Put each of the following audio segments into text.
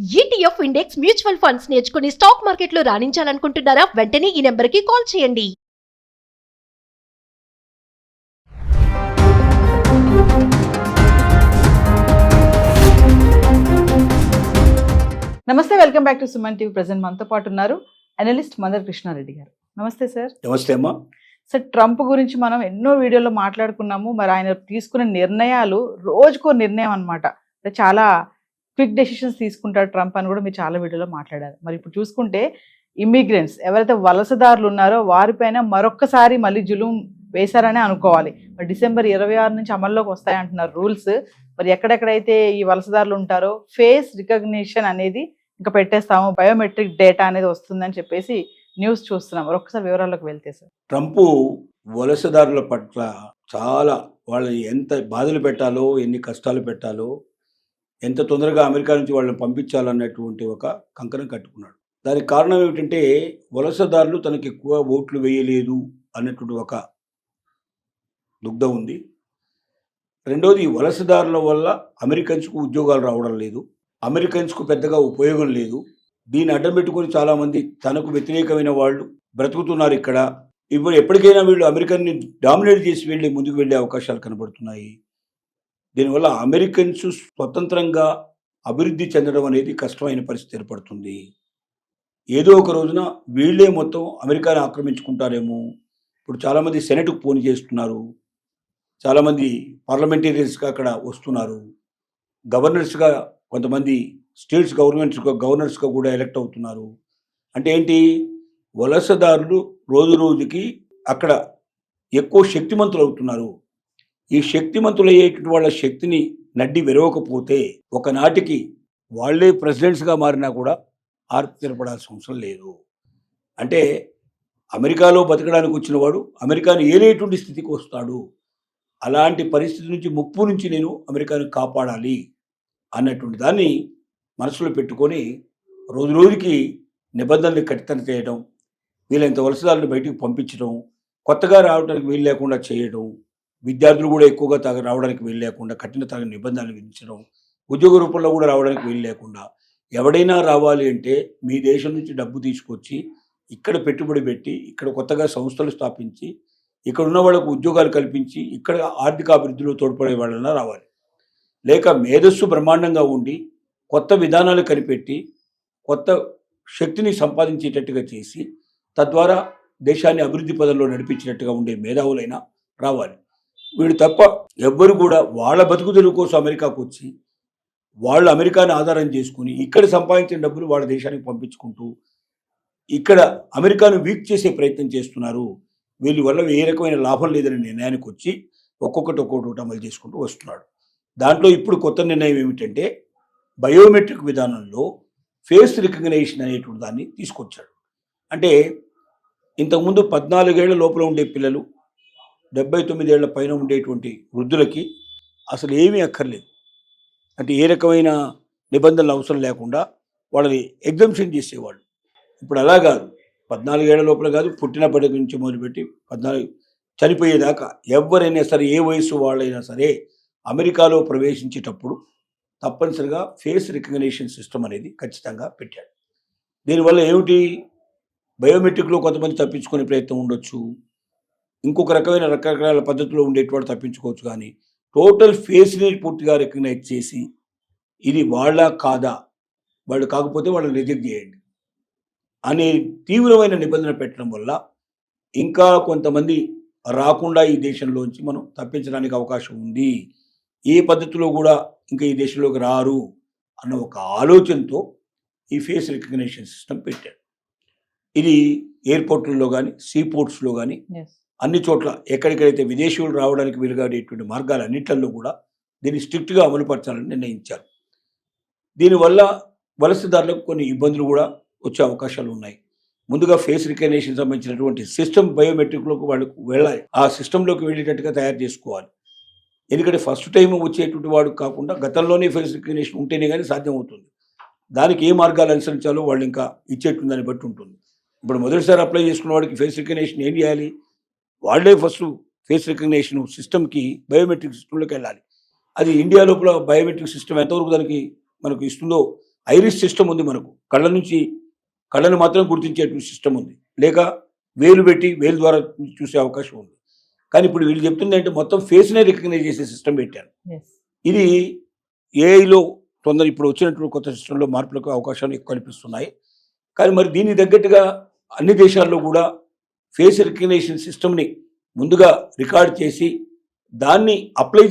ETF index mutual funds నేర్చుకుని stock మార్కెట్లో రాణించాలనుకుంటున్నారా? వెంటనే ఈ నెంబర్కి కాల్ చేయండి. నమస్తే, welcome back to Suman TV. Present మనతో పాటు ఉన్నారు అనలిస్ట్ మందర్ కృష్ణారెడ్డి గారు. నమస్తే సార్. నమస్తే అమ్మా. సార్, ట్రంప్ గురించి మనం ఎన్నో వీడియోలో మాట్లాడుకున్నాము. మరి ఆయన తీసుకున్న నిర్ణయాలు రోజుకో నిర్ణయం అనమాట. చాలా క్విక్ డెసిషన్స్ తీసుకుంటాడు ట్రంప్ అని కూడా మీరు చాలా వీడియోలో మాట్లాడారు. మరి ఇప్పుడు చూసుకుంటే ఇమ్మిగ్రెంట్స్ ఎవరైతే వలసదారులు ఉన్నారో వారిపైన మరొక్కసారి మళ్ళీ జులుం వేశారనే అనుకోవాలి. మరి డిసెంబర్ 26 నుంచి అమల్లోకి వస్తాయంటున్నారు రూల్స్. మరి ఎక్కడెక్కడైతే ఈ వలసదారులు ఉంటారో ఫేస్ రికగ్నిషన్ అనేది ఇంకా పెట్టేస్తాము, బయోమెట్రిక్ డేటా అనేది వస్తుందని చెప్పేసి న్యూస్ చూస్తున్నాం. ఒక్కసారి వివరాల్లోకి వెళ్తే సార్. ట్రంప్ వలసదారుల పట్ల చాలా వాళ్ళని ఎంత బాధలు పెట్టాలో, ఎన్ని కష్టాలు పెట్టాలో, ఎంత తొందరగా అమెరికా నుంచి వాళ్ళని పంపించాలన్నటువంటి ఒక కంకణం కట్టుకున్నాడు. దానికి కారణం ఏమిటంటే వలసదారులు తనకి ఎక్కువ ఓట్లు వేయలేదు అన్నటువంటి ఒక దుగ్ధం ఉంది. రెండోది, వలసదారుల వల్ల అమెరికన్స్కు ఉద్యోగాలు రావడం లేదు, అమెరికన్స్కు పెద్దగా ఉపయోగం లేదు. దీన్ని అడ్డం పెట్టుకొని చాలామంది తనకు వ్యతిరేకమైన వాళ్ళు బ్రతుకుతున్నారు ఇక్కడ. ఇప్పుడు ఎప్పటికైనా వీళ్ళు అమెరికన్ని డామినేట్ చేసి ముందుకు వెళ్ళే అవకాశాలు కనబడుతున్నాయి. దీనివల్ల అమెరికన్స్ స్వతంత్రంగా అభివృద్ధి చెందడం అనేది కష్టమైన పరిస్థితి ఏర్పడుతుంది. ఏదో ఒక రోజున వీళ్ళే మొత్తం అమెరికాని ఆక్రమించుకుంటారేమో. ఇప్పుడు చాలామంది సెనెట్కు పోనీ చేస్తున్నారు, చాలామంది పార్లమెంటేరియన్స్గా అక్కడ వస్తున్నారు, గవర్నర్స్గా కొంతమంది స్టేట్స్ గవర్నర్స్గా కూడా ఎలక్ట్ అవుతున్నారు. అంటే ఏంటి, వలసదారులు రోజు రోజుకి అక్కడ ఎక్కువ శక్తిమంతులు అవుతున్నారు. ఈ శక్తిమంతులు అయ్యేటువంటి వాళ్ళ శక్తిని నడ్డి విరవకపోతే ఒకనాటికి వాళ్ళే ప్రెసిడెంట్స్గా మారినా కూడా ఆశ్చర్యపడాల్సిన అవసరం లేదు. అంటే అమెరికాలో బతకడానికి వచ్చిన వాడు అమెరికాను ఏలేటువంటి స్థితికి వస్తాడు. అలాంటి పరిస్థితి నుంచి, ముప్పు నుంచి నేను అమెరికాను కాపాడాలి అన్నటువంటి దాన్ని మనసులో పెట్టుకొని రోజు రోజుకి నిబంధనలు కఠినం చేయడం, వీళ్ళంత వలసదారులను బయటికి పంపించడం, కొత్తగా రావడానికి వీలు లేకుండా చేయడం, విద్యార్థులు కూడా ఎక్కువగా రావడానికి వీలు లేకుండా కఠిన నిబంధనలు విధించడం, ఉద్యోగ రూపంలో కూడా రావడానికి వీలు లేకుండా, ఎవడైనా రావాలి అంటే మీ దేశం నుంచి డబ్బు తీసుకొచ్చి ఇక్కడ పెట్టుబడి పెట్టి ఇక్కడ కొత్తగా సంస్థలు స్థాపించి ఇక్కడ ఉన్న వాళ్ళకు ఉద్యోగాలు కల్పించి ఇక్కడ ఆర్థిక అభివృద్ధిలో తోడ్పడే వాళ్ళన్నా రావాలి. లేక మేధస్సు బ్రహ్మాండంగా ఉండి కొత్త విధానాలు కనిపెట్టి కొత్త శక్తిని సంపాదించేటట్టుగా చేసి తద్వారా దేశాన్ని అభివృద్ధి పదంలో నడిపించినట్టుగా ఉండే మేధావులైనా రావాలి. వీడు తప్ప ఎవ్వరు కూడా వాళ్ళ బతుకుదెరువు కోసం అమెరికాకు వచ్చి వాళ్ళు అమెరికాని ఆధారం చేసుకుని ఇక్కడ సంపాదించిన డబ్బులు వాళ్ళ దేశానికి పంపించుకుంటూ ఇక్కడ అమెరికాను వీక్ చేసే ప్రయత్నం చేస్తున్నారు. వీళ్ళ వల్ల ఏ రకమైన లాభం లేదనే నిర్ణయానికి వచ్చి ఒక్కొక్కటి అమలు చేసుకుంటూ వస్తున్నాడు. దాంట్లో ఇప్పుడు కొత్త నిర్ణయం ఏమిటంటే బయోమెట్రిక్ విధానంలో ఫేస్ రికగ్నిషన్ అనేటువంటి దాన్ని తీసుకొచ్చాడు. అంటే ఇంతకుముందు 14 ఏళ్ల లోపల ఉండే పిల్లలు, 79 ఏళ్ల పైన ఉండేటువంటి వృద్ధులకి అసలు ఏమీ అక్కర్లేదు. అంటే ఏ రకమైన నిబంధనలు అవసరం లేకుండా వాళ్ళని ఎగ్జంప్షన్ చేసేవాళ్ళు. ఇప్పుడు అలా కాదు, 14 ఏళ్ల లోపల కాదు, పుట్టినప్పటి నుంచి మొదలుపెట్టి 14 చనిపోయేదాకా ఎవరైనా సరే, ఏ వయసు వాళ్ళైనా సరే అమెరికాలో ప్రవేశించేటప్పుడు తప్పనిసరిగా ఫేస్ రికగ్నిషన్ సిస్టమ్ అనేది ఖచ్చితంగా పెట్టాడు. దీనివల్ల ఏమిటి, బయోమెట్రిక్లో కొంతమంది తప్పించుకునే ప్రయత్నం ఉండొచ్చు, ఇంకొక రకరకాల పద్ధతిలో ఉండేటువంటి తప్పించుకోవచ్చు. కానీ టోటల్ ఫేస్ని పూర్తిగా రికగ్నైజ్ చేసి ఇది వాళ్ళ కాదా, వాళ్ళు కాకపోతే వాళ్ళని రిజెక్ట్ చేయండి అనే తీవ్రమైన నిబంధన పెట్టడం వల్ల ఇంకా కొంతమంది రాకుండా ఈ దేశంలోంచి మనం తప్పించడానికి అవకాశం ఉంది. ఏ పద్ధతిలో కూడా ఇంకా ఈ దేశంలోకి రారు అన్న ఒక ఆలోచనతో ఈ ఫేస్ రికగ్నిషన్ సిస్టమ్ పెట్టాడు. ఇది ఎయిర్పోర్ట్లలో కానీ, సీపోర్ట్స్లో కానీ, అన్ని చోట్ల ఎక్కడికైతే విదేశీయులు రావడానికి వీలుగాడేటువంటి మార్గాలన్నింటిలో కూడా దీన్ని స్ట్రిక్ట్గా అమలుపరచాలని నిర్ణయించారు. దీనివల్ల వలసదారులకు కొన్ని ఇబ్బందులు కూడా వచ్చే అవకాశాలు ఉన్నాయి. ముందుగా ఫేస్ రికగ్నిషన్ సంబంధించినటువంటి సిస్టమ్ బయోమెట్రిక్లోకి వాళ్ళకు వెళ్ళాలి, ఆ సిస్టంలోకి వెళ్ళేటట్టుగా తయారు చేసుకోవాలి. ఎందుకంటే ఫస్ట్ టైం వచ్చేటువంటి వాడు కాకుండా గతంలోనే ఫేస్ రికగ్నిషన్ ఉంటేనే కానీ సాధ్యం అవుతుంది. దానికి ఏ మార్గాలు అనుసరించాలో వాళ్ళు ఇంకా ఇచ్చేటువంటి దాన్ని బట్టి ఉంటుంది. ఇప్పుడు మొదటిసారి అప్లై చేసుకున్న వాడికి ఫేస్ రికగ్నిషన్ ఏం చేయాలి, వాళ్ళే ఫస్ట్ ఫేస్ రికగ్నిషన్ సిస్టమ్కి బయోమెట్రిక్ సిస్టంలోకి వెళ్ళాలి. అది ఇండియా లోపల బయోమెట్రిక్ సిస్టమ్ ఎంతవరకు దానికి మనకు ఇస్తుందో ఐరిస్ సిస్టమ్ ఉంది మనకు, కళ్ళను మాత్రం గుర్తించేటువంటి సిస్టమ్ ఉంది, లేక వేలు పెట్టి వేలు ద్వారా చూసే అవకాశం ఉంది. కానీ ఇప్పుడు వీళ్ళు చెప్తుంది అంటే మొత్తం ఫేస్నే రికగ్నైజ్ చేసే సిస్టమ్ పెట్టారు. ఇది ఏఐలో ఇప్పుడు వచ్చినటువంటి కొత్త సిస్టంలో మార్పులకు అవకాశాలు ఎక్కువ కల్పిస్తున్నాయి. కానీ మరి దీనికి తగ్గట్టుగా అన్ని దేశాల్లో కూడా ఫేస్ రికగ్నిషన్ సిస్టమ్ని ముందుగా రికార్డ్ చేసి దాన్ని అప్లై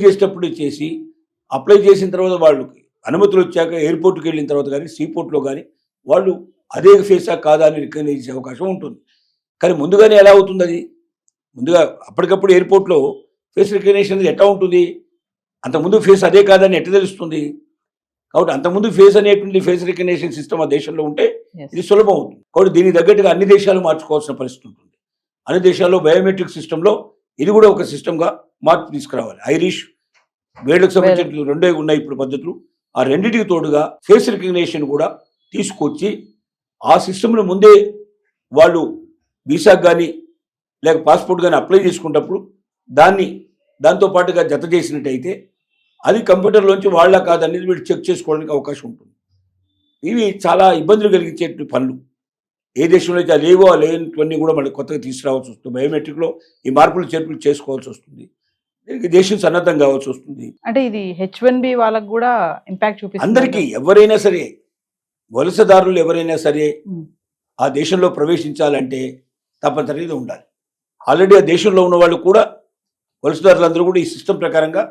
చేసిన తర్వాత వాళ్ళకి అనుమతులు వచ్చాక ఎయిర్పోర్ట్కి వెళ్ళిన తర్వాత కానీ సీపోర్ట్లో కానీ వాళ్ళు అదే ఫేసా కాదా అని రికగ్నైజ్ చేసే అవకాశం ఉంటుంది. కానీ ముందుగానే ఎలా అవుతుంది అది? ముందుగా అప్పటికప్పుడు ఎయిర్పోర్ట్లో ఫేస్ రికగ్నిషన్ అనేది ఎట్లా ఉంటుంది? అంతకుముందు ఫేస్ అదే కాదని ఎట్లా తెలుస్తుంది? కాబట్టి అంతకుముందు ఫేస్ అనేటువంటి ఫేస్ రికగ్నిషన్ సిస్టమ్ ఆ దేశంలో ఉంటే ఇది సులభం అవుతుంది. కాబట్టి దీనికి తగ్గట్టుగా అన్ని దేశాలు మార్చుకోవాల్సిన పరిస్థితి ఉంటుంది. అన్ని దేశాల్లో బయోమెట్రిక్ సిస్టంలో ఇది కూడా ఒక సిస్టమ్గా మార్పు తీసుకురావాలి. ఐరిష్, వేళ్ళకు సంబంధించిన రెండే ఉన్నాయి ఇప్పుడు పద్ధతులు. ఆ రెండింటికి తోడుగా ఫేస్ రికగ్నిషన్ కూడా తీసుకొచ్చి ఆ సిస్టమ్ను ముందే వాళ్ళు వీసాకు కానీ లేక పాస్పోర్ట్ కానీ అప్లై చేసుకున్నప్పుడు దాంతో పాటుగా జత చేసినట్టయితే అది కంప్యూటర్లోంచి వాళ్ళ కాదనేది వీళ్ళు చెక్ చేసుకోవడానికి అవకాశం ఉంటుంది. ఇవి చాలా ఇబ్బందులు కలిగించే పనులు. ఏ దేశంలో అయితే లేవో లేనివన్నీ కూడా మళ్ళీ కొత్తగా తీసుకురావాల్సి వస్తుంది. బయోమెట్రిక్లో ఈ మార్పులు చేర్పులు చేసుకోవాల్సి వస్తుంది. దీనికి దేశం సన్నద్ధం కావాల్సి వస్తుంది. అంటే ఇది H1B వాళ్ళకు కూడా ఇంపాక్ట్ చూపిస్తుంది. అందరికీ ఎవరైనా సరే, వలసదారులు ఎవరైనా సరే ఆ దేశంలో ప్రవేశించాలంటే తప్పనిసరిగా ఉండాలి. ఆల్రెడీ ఆ దేశంలో ఉన్న వాళ్ళు కూడా, వలసదారులందరూ కూడా ఈ సిస్టమ్ ప్రకారంగా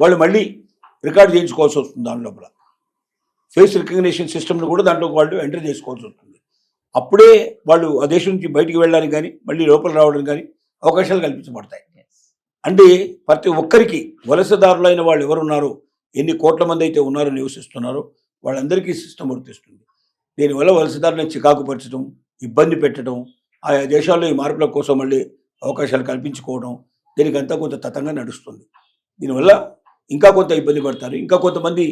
వాళ్ళు మళ్ళీ రికార్డ్ చేయించుకోవాల్సి వస్తుంది. దాని లోపల ఫేస్ రికగ్నిషన్ సిస్టమ్ను కూడా దాంట్లోకి వాళ్ళు ఎంటర్ చేసుకోవాల్సి వస్తుంది. అప్పుడే వాళ్ళు ఆ దేశం నుంచి బయటికి వెళ్ళడానికి కానీ మళ్ళీ లోపల రావడానికి కానీ అవకాశాలు కల్పించబడతాయి. అంటే ప్రతి ఒక్కరికి, వలసదారులైన వాళ్ళు ఎవరున్నారో, ఎన్ని కోట్ల మంది అయితే ఉన్నారో, నివసిస్తున్నారో, వాళ్ళందరికీ సిస్టమ్ వర్తిస్తుంది. దీనివల్ల వలసదారులను చికాకుపరచడం, ఇబ్బంది పెట్టడం, ఆయా దేశాల్లో ఈ మార్పుల కోసం మళ్ళీ అవకాశాలు కల్పించుకోవడం, దీనికి అంతా కొంత తతంగా నడుస్తుంది. దీనివల్ల ఇంకా కొంత ఇబ్బంది పడతారు. ఇంకా కొంతమంది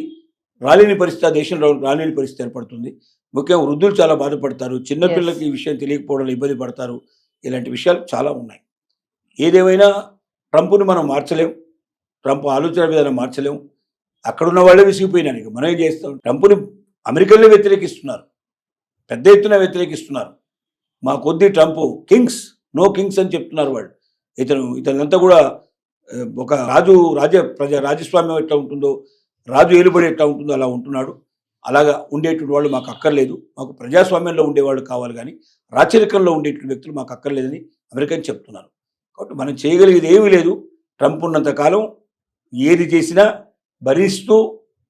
రాలేని పరిస్థితి, ఆ దేశంలో రాలేని పరిస్థితి ఏర్పడుతుంది. ముఖ్యంగా వృద్ధులు చాలా బాధపడతారు. చిన్నపిల్లలకి ఈ విషయం తెలియకపోవడంలో ఇబ్బంది పడతారు. ఇలాంటి విషయాలు చాలా ఉన్నాయి. ఏదేమైనా ట్రంప్ను మనం మార్చలేం, ట్రంప్ ఆలోచన విధానం మార్చలేం. అక్కడున్న వాళ్ళే విసిగిపోయినానికి మనం ఏం చేస్తాం? ట్రంప్ని అమెరికన్లే వ్యతిరేకిస్తున్నారు, పెద్ద ఎత్తున వ్యతిరేకిస్తున్నారు. మా కొద్ది ట్రంప్ కింగ్స్, నో కింగ్స్ అని చెప్తున్నారు వాళ్ళు. ఇతనంతా కూడా ఒక రాజస్వామ్యం ఎట్లా ఉంటుందో, రాజు ఏలుబడి ఎట్లా ఉంటుందో అలా ఉంటున్నాడు. అలాగా ఉండేటువంటి వాళ్ళు మాకు అక్కర్లేదు, మాకు ప్రజాస్వామ్యంలో ఉండేవాళ్ళు కావాలి, కానీ రాచరికంలో ఉండేటువంటి వ్యక్తులు మాకు అక్కర్లేదని అమెరికన్ చెప్తున్నారు. కాబట్టి మనం చేయగలిగేది ఏమీ లేదు. ట్రంప్ ఉన్నంతకాలం ఏది చేసినా భరిస్తూ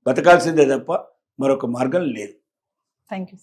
బతకాల్సిందే తప్ప మరొక మార్గం లేదు. Thank you.